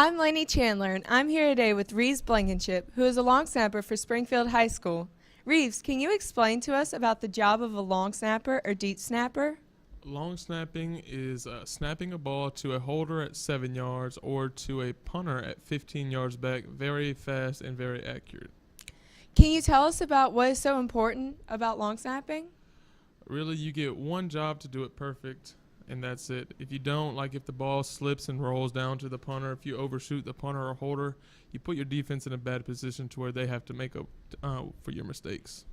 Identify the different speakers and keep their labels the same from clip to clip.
Speaker 1: I'm Lainey Chandler, and I'm here today with Reeves Blankenship, who is a long snapper for Springfield High School. Reeves, can you explain to us about the job of a long snapper or deep snapper?
Speaker 2: Long snapping is snapping a ball to a holder at 7 yards or to a punter at 15 yards back very fast and very accurate.
Speaker 1: Can you tell us about what is so important about long snapping?
Speaker 2: Really, you get one job to do it perfect, and that's it. If you don't, like if the ball slips and rolls down to the punter, if you overshoot the punter or holder, you put your defense in a bad position to where they have to make up for your mistakes.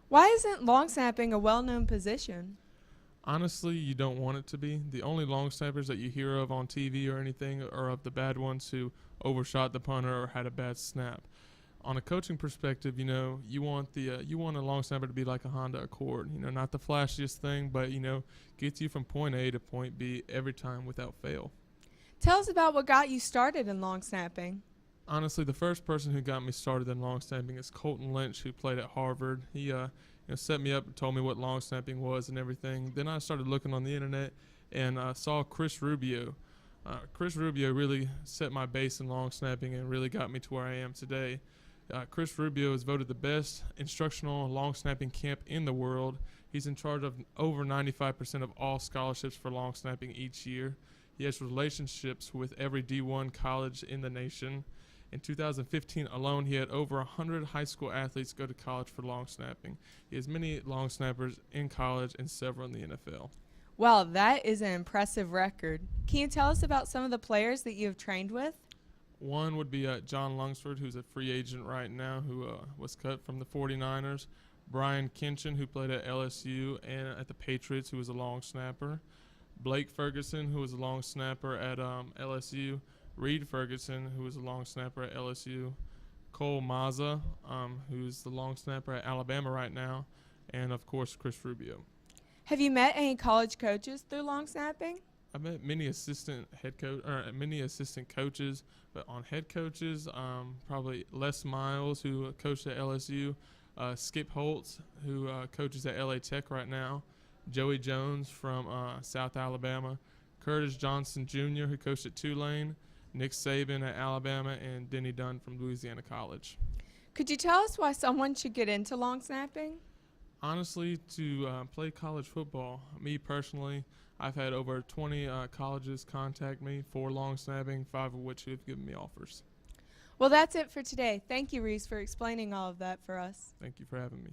Speaker 1: Why isn't long snapping a well-known position?
Speaker 2: Honestly, you don't want it to be. The only long snappers that you hear of on TV or anything are of the bad ones who overshot the punter or had a bad snap. On a coaching perspective, you want you want a long snapper to be like a Honda Accord. Not the flashiest thing, but gets you from point A to point B every time without fail.
Speaker 1: Tell us about what got you started in long snapping.
Speaker 2: Honestly, the first person who got me started in long snapping is Colton Lynch, who played at Harvard. He set me up and told me what long snapping was and everything. Then I started looking on the internet and saw Chris Rubio. Chris Rubio really set my base in long snapping and really got me to where I am today. Chris Rubio is voted the best instructional long snapping camp in the world. He's in charge of over 95% of all scholarships for long snapping each year. He has relationships with every D1 college in the nation. In 2015 alone, he had over 100 high school athletes go to college for long snapping. He has many long snappers in college and several in the NFL.
Speaker 1: Well, that is an impressive record. Can you tell us about some of the players that you have trained with?
Speaker 2: One would be John Lungsford, who's a free agent right now, who was cut from the 49ers. Brian Kinchin, who played at LSU and at the Patriots, who was a long snapper. Blake Ferguson, who was a long snapper at LSU. Reed Ferguson, who was a long snapper at LSU. Cole Mazza, who's the long snapper at Alabama right now. And, of course, Chris Rubio.
Speaker 1: Have you met any college coaches through long snapping?
Speaker 2: I met many many assistant coaches, but on head coaches, probably Les Miles, who coached at LSU, Skip Holtz, who coaches at LA Tech right now, Joey Jones from South Alabama, Curtis Johnson Jr., who coached at Tulane, Nick Saban at Alabama, and Denny Dunn from Louisiana College.
Speaker 1: Could you tell us why someone should get into long snapping?
Speaker 2: Honestly, to play college football, me personally, I've had over 20 colleges contact me for long snapping, 5 of which have given me offers.
Speaker 1: Well, that's it for today. Thank you, Reese, for explaining all of that for us.
Speaker 2: Thank you for having me.